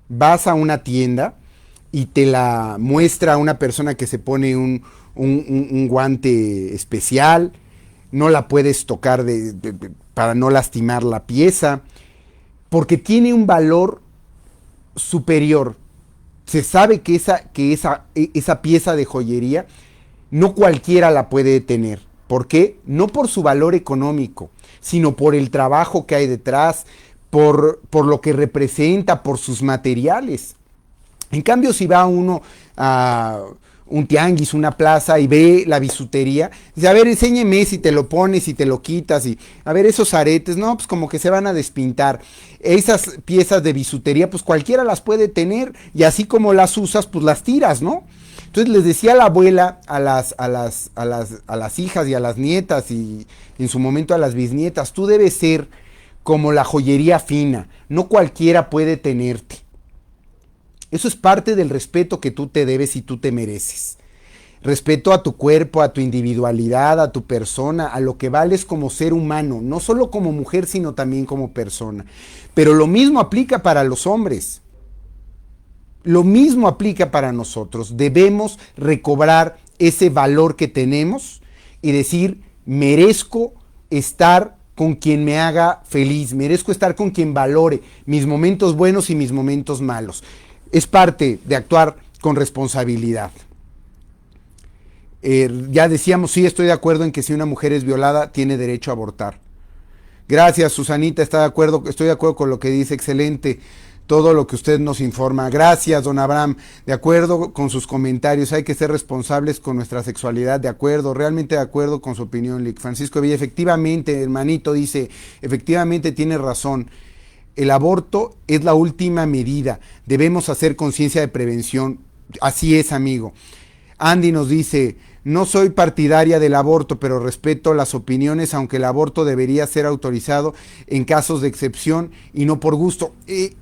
vas a una tienda y te la muestra una persona que se pone un guante especial, no la puedes tocar para no lastimar la pieza, porque tiene un valor superior. Se sabe que esa pieza de joyería no cualquiera la puede tener. ¿Por qué? No por su valor económico, sino por el trabajo que hay detrás, por lo que representa, por sus materiales. En cambio, si va uno a un tianguis, una plaza y ve la bisutería, dice, a ver, enséñeme si te lo pones, si te lo quitas, y a ver esos aretes, no, pues como que se van a despintar. Esas piezas de bisutería, pues cualquiera las puede tener, y así como las usas, pues las tiras, ¿no? Entonces les decía la abuela a las hijas y a las nietas, y en su momento a las bisnietas, tú debes ser como la joyería fina, no cualquiera puede tenerte. Eso es parte del respeto que tú te debes y tú te mereces. Respeto a tu cuerpo, a tu individualidad, a tu persona, a lo que vales como ser humano, no solo como mujer, sino también como persona. Pero lo mismo aplica para los hombres. Lo mismo aplica para nosotros. Debemos recobrar ese valor que tenemos y decir, merezco estar con quien me haga feliz, merezco estar con quien valore mis momentos buenos y mis momentos malos. Es parte de actuar con responsabilidad. Ya decíamos, sí, estoy de acuerdo en que si una mujer es violada, tiene derecho a abortar. Gracias, Susanita, estoy de acuerdo con lo que dice, excelente todo lo que usted nos informa. Gracias, don Abraham, de acuerdo con sus comentarios, hay que ser responsables con nuestra sexualidad, de acuerdo, realmente de acuerdo con su opinión, Lic. Francisco Villa, efectivamente, hermanito, dice, efectivamente tiene razón. El aborto es la última medida. Debemos hacer conciencia de prevención. Así es, amigo. Andy nos dice, no soy partidaria del aborto, pero respeto las opiniones, aunque el aborto debería ser autorizado en casos de excepción y no por gusto.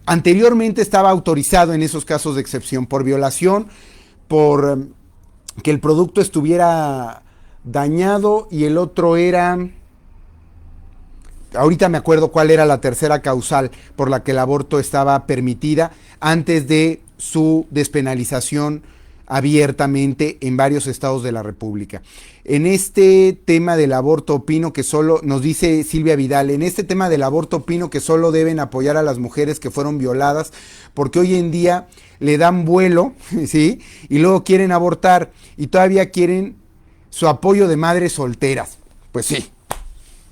Anteriormente estaba autorizado en esos casos de excepción, por violación, por que el producto estuviera dañado, y el otro era... Ahorita me acuerdo cuál era la tercera causal por la que el aborto estaba permitida antes de su despenalización abiertamente en varios estados de la República. En este tema del aborto opino que solo, nos dice Silvia Vidal, en este tema del aborto opino que solo deben apoyar a las mujeres que fueron violadas, porque hoy en día le dan vuelo, ¿sí? Y luego quieren abortar y todavía quieren su apoyo de madres solteras. Pues sí.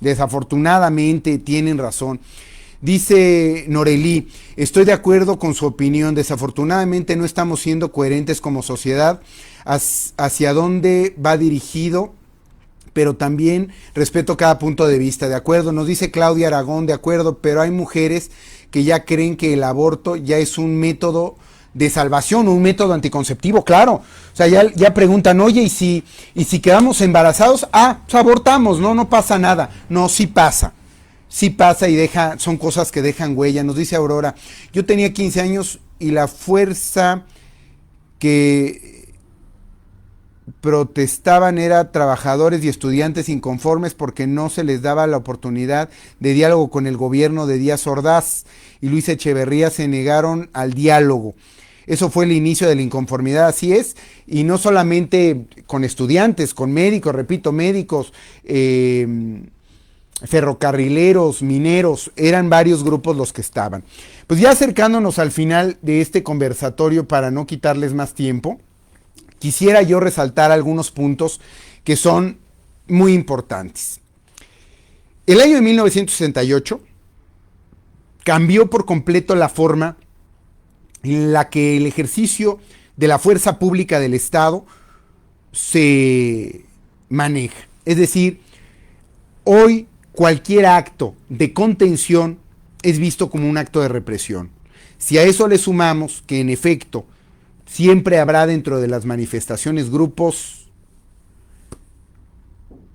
Desafortunadamente tienen razón. Dice Norelí, estoy de acuerdo con su opinión, desafortunadamente no estamos siendo coherentes como sociedad hacia dónde va dirigido, pero también respeto cada punto de vista, de acuerdo. Nos dice Claudia Aragón, de acuerdo, pero hay mujeres que ya creen que el aborto ya es un método de salvación, un método anticonceptivo, claro. O sea, ya preguntan, oye, ¿y si quedamos embarazados? Pues abortamos, no pasa nada. No, sí pasa y son cosas que dejan huella. Nos dice Aurora, yo tenía 15 años y la fuerza que protestaban era trabajadores y estudiantes inconformes porque no se les daba la oportunidad de diálogo con el gobierno de Díaz Ordaz y Luis Echeverría, se negaron al diálogo. Eso fue el inicio de la inconformidad, así es, y no solamente con estudiantes, con médicos, repito, médicos, ferrocarrileros, mineros, eran varios grupos los que estaban. Pues ya acercándonos al final de este conversatorio, para no quitarles más tiempo, quisiera yo resaltar algunos puntos que son muy importantes. El año de 1968 cambió por completo la forma en la que el ejercicio de la fuerza pública del Estado se maneja. Es decir, hoy cualquier acto de contención es visto como un acto de represión. Si a eso le sumamos que en efecto siempre habrá dentro de las manifestaciones grupos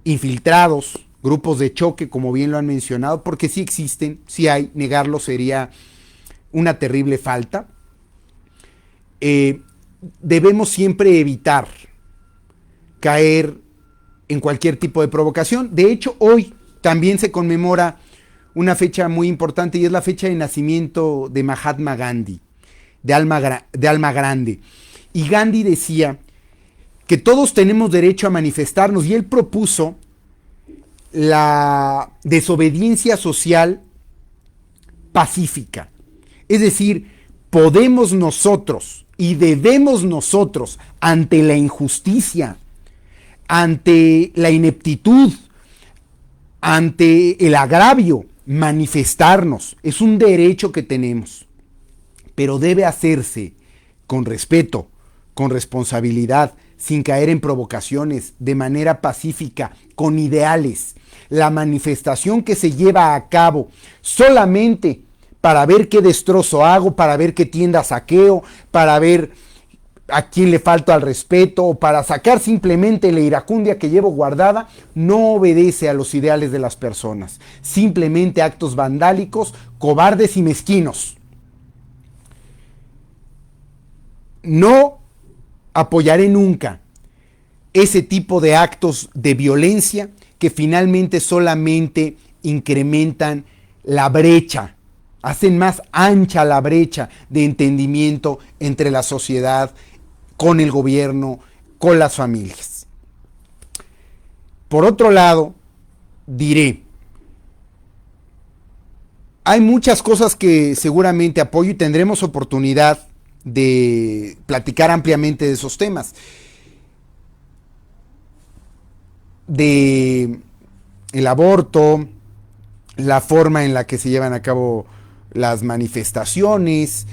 infiltrados, grupos de choque, como bien lo han mencionado, porque sí existen, sí hay, negarlo sería una terrible falta. Debemos siempre evitar caer en cualquier tipo de provocación. De hecho, hoy también se conmemora una fecha muy importante y es la fecha de nacimiento de Mahatma Gandhi, de alma grande. Y Gandhi decía que todos tenemos derecho a manifestarnos y él propuso la desobediencia social pacífica. Es decir, podemos nosotros y debemos nosotros ante la injusticia, ante la ineptitud, ante el agravio, manifestarnos. Es un derecho que tenemos, pero debe hacerse con respeto, con responsabilidad, sin caer en provocaciones, de manera pacífica, con ideales. La manifestación que se lleva a cabo solamente para ver qué destrozo hago, para ver qué tienda saqueo, para ver a quién le falto al respeto o para sacar simplemente la iracundia que llevo guardada, no obedece a los ideales de las personas. Simplemente actos vandálicos, cobardes y mezquinos. No apoyaré nunca ese tipo de actos de violencia que finalmente solamente incrementan la brecha, hacen más ancha la brecha de entendimiento entre la sociedad, con el gobierno, con las familias. Por otro lado, diré, hay muchas cosas que seguramente apoyo y tendremos oportunidad de platicar ampliamente de esos temas. De el aborto, la forma en la que se llevan a cabo las manifestaciones,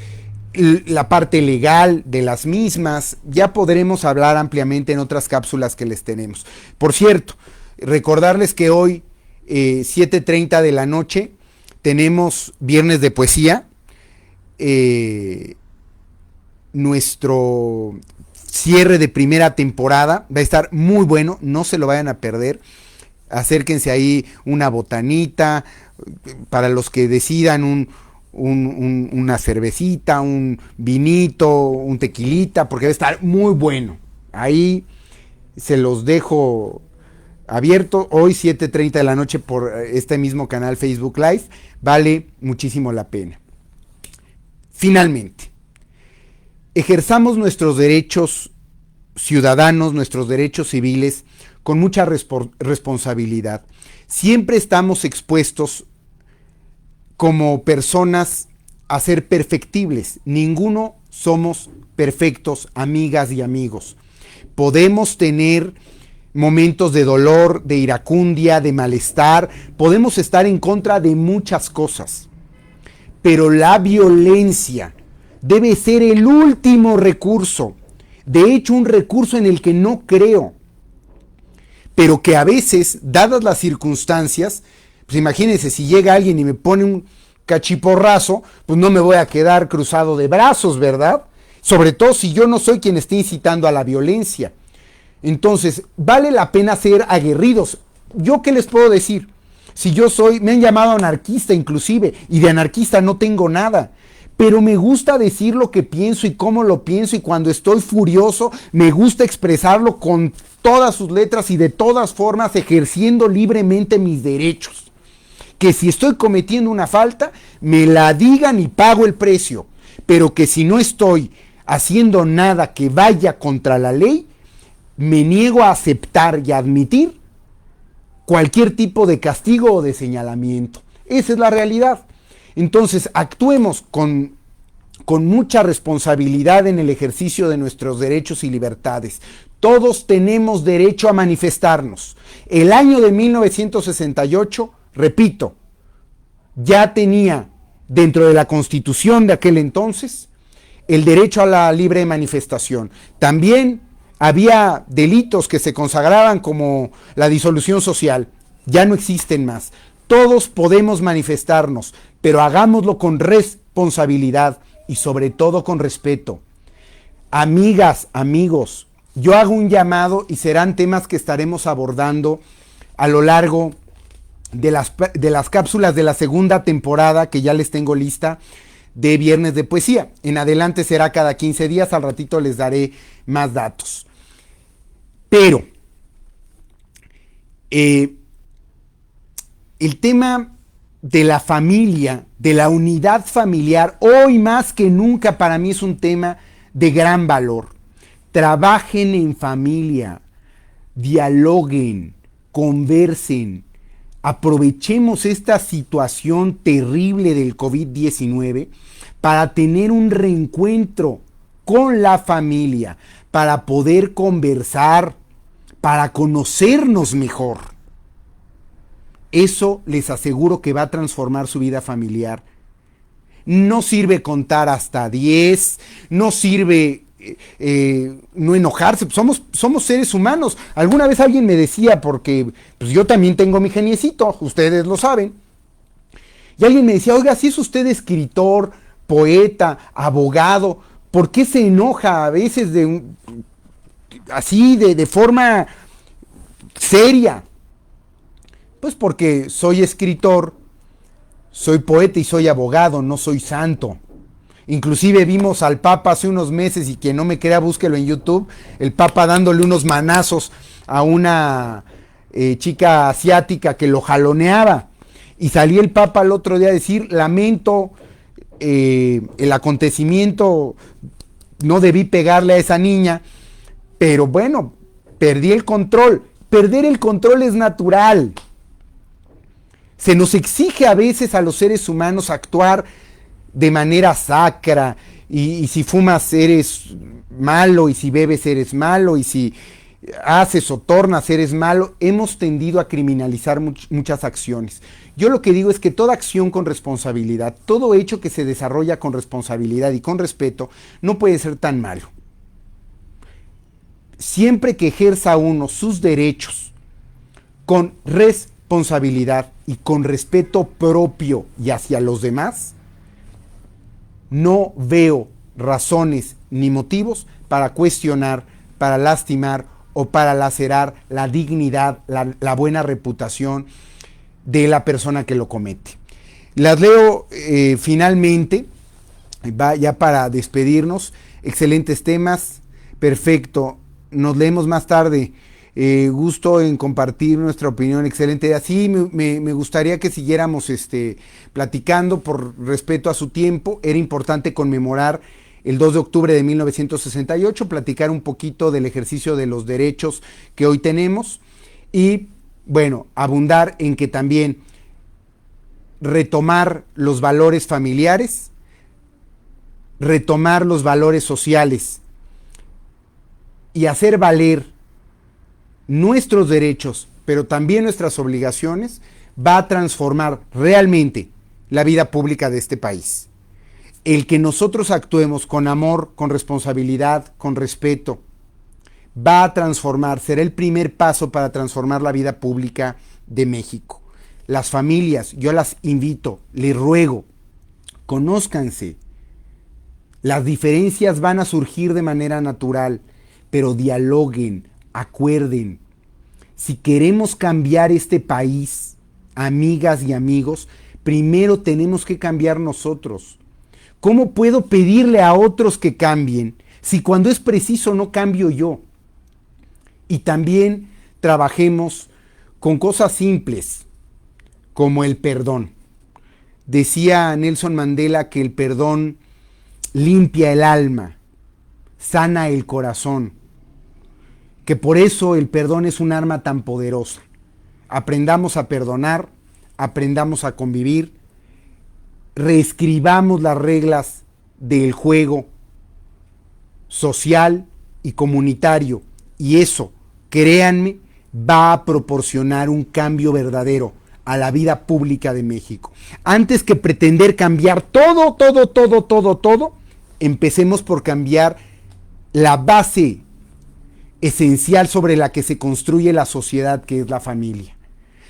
la parte legal de las mismas, ya podremos hablar ampliamente en otras cápsulas que les tenemos. Por cierto, recordarles que hoy, 7:30 de la noche, tenemos Viernes de Poesía, nuestro cierre de primera temporada, va a estar muy bueno, no se lo vayan a perder. Acérquense ahí una botanita, para los que decidan una cervecita, un vinito, un tequilita, porque va a estar muy bueno. Ahí se los dejo abierto, hoy 7:30 de la noche por este mismo canal Facebook Live, vale muchísimo la pena. Finalmente, ejerzamos nuestros derechos ciudadanos, nuestros derechos civiles, con mucha responsabilidad. Siempre estamos expuestos como personas a ser perfectibles. Ninguno somos perfectos, amigas y amigos. Podemos tener momentos de dolor, de iracundia, de malestar. Podemos estar en contra de muchas cosas. Pero la violencia debe ser el último recurso. De hecho, un recurso en el que no creo. Pero que a veces, dadas las circunstancias, pues imagínense, si llega alguien y me pone un cachiporrazo, pues no me voy a quedar cruzado de brazos, ¿verdad? Sobre todo si yo no soy quien esté incitando a la violencia. Entonces, vale la pena ser aguerridos. ¿Yo qué les puedo decir? Si yo me han llamado anarquista inclusive, y de anarquista no tengo nada. Pero me gusta decir lo que pienso y cómo lo pienso, y cuando estoy furioso me gusta expresarlo con todas sus letras y de todas formas, ejerciendo libremente mis derechos. Que si estoy cometiendo una falta, me la digan y pago el precio. Pero que si no estoy haciendo nada que vaya contra la ley, me niego a aceptar y admitir cualquier tipo de castigo o de señalamiento. Esa es la realidad. Entonces, actuemos con mucha responsabilidad en el ejercicio de nuestros derechos y libertades. Todos tenemos derecho a manifestarnos. El año de 1968, repito, ya tenía dentro de la Constitución de aquel entonces el derecho a la libre manifestación. También había delitos que se consagraban como la disolución social. Ya no existen más. Todos podemos manifestarnos, pero hagámoslo con responsabilidad y sobre todo con respeto. Amigas, amigos, yo hago un llamado y serán temas que estaremos abordando a lo largo de las cápsulas de la segunda temporada, que ya les tengo lista, de Viernes de Poesía. En adelante será cada 15 días, al ratito les daré más datos. Pero el tema de la familia, de la unidad familiar, hoy más que nunca para mí es un tema de gran valor. Trabajen en familia, dialoguen, conversen, aprovechemos esta situación terrible del COVID-19 para tener un reencuentro con la familia, para poder conversar, para conocernos mejor. Eso les aseguro que va a transformar su vida familiar. No sirve contar hasta 10, no sirve no enojarse, somos seres humanos. Alguna vez alguien me decía, porque pues yo también tengo mi geniecito, ustedes lo saben, y alguien me decía, oiga, si es usted escritor, poeta, abogado, ¿por qué se enoja a veces así de forma seria? Pues porque soy escritor, soy poeta y soy abogado, no soy santo. Inclusive vimos al Papa hace unos meses, y quien no me crea búsquelo en YouTube, el Papa dándole unos manazos a una chica asiática que lo jaloneaba. Y salía el Papa al otro día a decir, lamento el acontecimiento, no debí pegarle a esa niña, pero bueno, perdí el control. Perder el control es natural. Se nos exige a veces a los seres humanos actuar de manera sacra, y si fumas eres malo, y si bebes eres malo, y si haces o tornas eres malo. Hemos tendido a criminalizar muchas acciones. Yo lo que digo es que toda acción con responsabilidad, todo hecho que se desarrolla con responsabilidad y con respeto, no puede ser tan malo. Siempre que ejerza uno sus derechos con responsabilidad y con respeto propio y hacia los demás, no veo razones ni motivos para cuestionar, para lastimar o para lacerar la dignidad, la buena reputación de la persona que lo comete. Las leo finalmente, ya para despedirnos. Excelentes temas, perfecto. Nos leemos más tarde. Gusto en compartir nuestra opinión. Excelente. Así me gustaría que siguiéramos platicando por respeto a su tiempo. Era importante conmemorar el 2 de octubre de 1968, platicar un poquito del ejercicio de los derechos que hoy tenemos y, bueno, abundar en que también retomar los valores familiares, retomar los valores sociales y hacer valer nuestros derechos, pero también nuestras obligaciones, va a transformar realmente la vida pública de este país. El que nosotros actuemos con amor, con responsabilidad, con respeto, va a transformar, será el primer paso para transformar la vida pública de México. Las familias, yo las invito, les ruego, conózcanse. Las diferencias van a surgir de manera natural, pero dialoguen, acuerden. Si queremos cambiar este país, amigas y amigos, primero tenemos que cambiar nosotros. ¿Cómo puedo pedirle a otros que cambien si cuando es preciso no cambio yo? Y también trabajemos con cosas simples, como el perdón. Decía Nelson Mandela que el perdón limpia el alma, sana el corazón, que por eso el perdón es un arma tan poderosa. Aprendamos a perdonar, aprendamos a convivir, reescribamos las reglas del juego social y comunitario, y eso, créanme, va a proporcionar un cambio verdadero a la vida pública de México. Antes que pretender cambiar todo, empecemos por cambiar la base esencial sobre la que se construye la sociedad, que es la familia.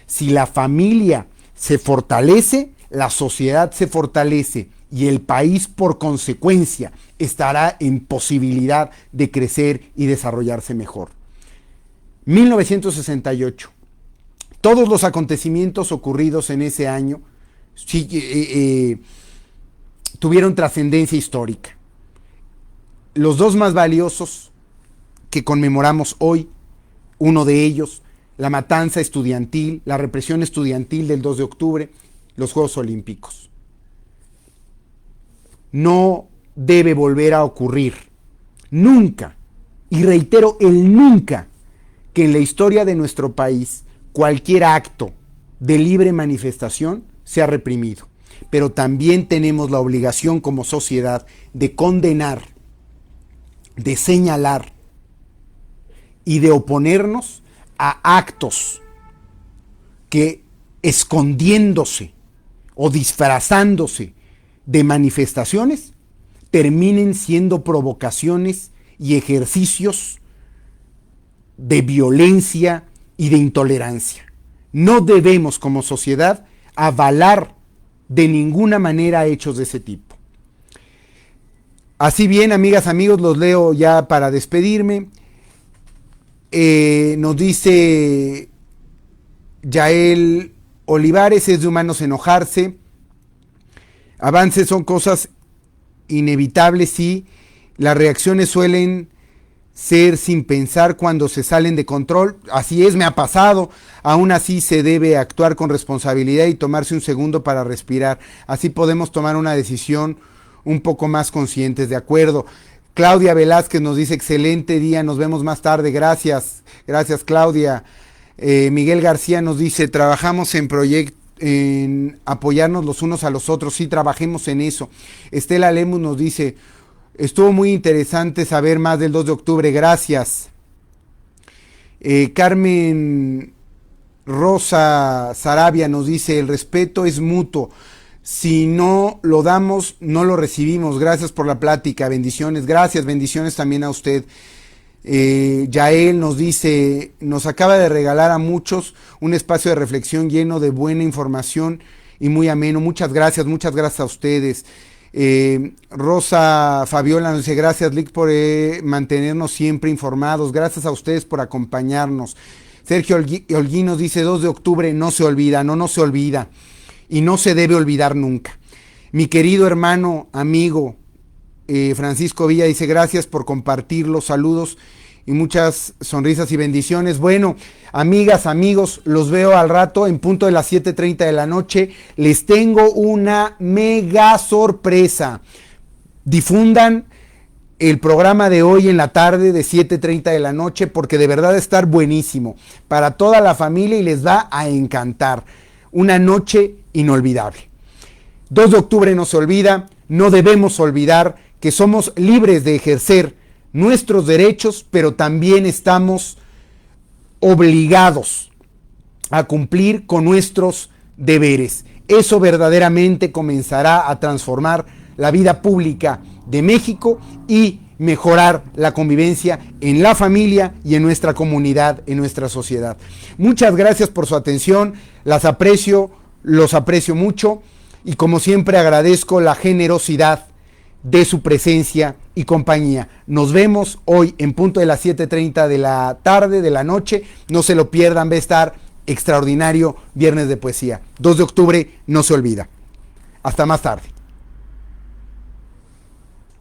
Si la familia se fortalece, la sociedad se fortalece y el país por consecuencia estará en posibilidad de crecer y desarrollarse mejor. 1968. Todos los acontecimientos ocurridos en ese año tuvieron trascendencia histórica. Los dos más valiosos que conmemoramos hoy, uno de ellos, la matanza estudiantil, la represión estudiantil del 2 de octubre, los Juegos Olímpicos. No debe volver a ocurrir, nunca, y reitero el nunca, que en la historia de nuestro país cualquier acto de libre manifestación sea reprimido. Pero también tenemos la obligación como sociedad de condenar, de señalar y de oponernos a actos que, escondiéndose o disfrazándose de manifestaciones, terminen siendo provocaciones y ejercicios de violencia y de intolerancia. No debemos como sociedad avalar de ninguna manera hechos de ese tipo. Así bien, amigas, amigos, los leo ya para despedirme. Nos dice Yael Olivares, es de humanos enojarse. Avances son cosas inevitables, sí. Las reacciones suelen ser sin pensar cuando se salen de control. Así es, me ha pasado. Aún así se debe actuar con responsabilidad y tomarse un segundo para respirar. Así podemos tomar una decisión un poco más conscientes. De acuerdo. Claudia Velázquez nos dice excelente día, nos vemos más tarde. Gracias, gracias Claudia. Miguel García nos dice trabajamos en apoyarnos los unos a los otros. Sí, trabajemos en eso. Estela Lemus nos dice estuvo muy interesante saber más del 2 de octubre, gracias. Carmen Rosa Sarabia nos dice, el respeto es mutuo. Si no lo damos, no lo recibimos. Gracias por la plática, bendiciones. Gracias, bendiciones también a usted. Yael nos dice, nos acaba de regalar a muchos un espacio de reflexión lleno de buena información y muy ameno. Muchas gracias a ustedes. Rosa Fabiola nos dice, gracias Lick por mantenernos siempre informados, gracias a ustedes por acompañarnos. Sergio Holguín nos dice, 2 de octubre no se olvida, no se olvida y no se debe olvidar nunca. Mi querido hermano, amigo Francisco Villa dice, gracias por compartirlo, saludos y muchas sonrisas y bendiciones. Bueno, amigas, amigos, los veo al rato en punto de las 7:30 de la noche. Les tengo una mega sorpresa. Difundan el programa de hoy en la tarde de 7:30 de la noche porque de verdad va a estar buenísimo para toda la familia y les va a encantar. Una noche inolvidable. 2 de octubre no se olvida, no debemos olvidar que somos libres de ejercer nuestros derechos, pero también estamos obligados a cumplir con nuestros deberes. Eso verdaderamente comenzará a transformar la vida pública de México y mejorar la convivencia en la familia y en nuestra comunidad, en nuestra sociedad. Muchas gracias por su atención, las aprecio, los aprecio mucho y como siempre agradezco la generosidad de su presencia y compañía. Nos vemos hoy en punto de las 7:30 de la tarde, de la noche. No se lo pierdan, va a estar extraordinario Viernes de Poesía. 2 de octubre no se olvida. Hasta más tarde.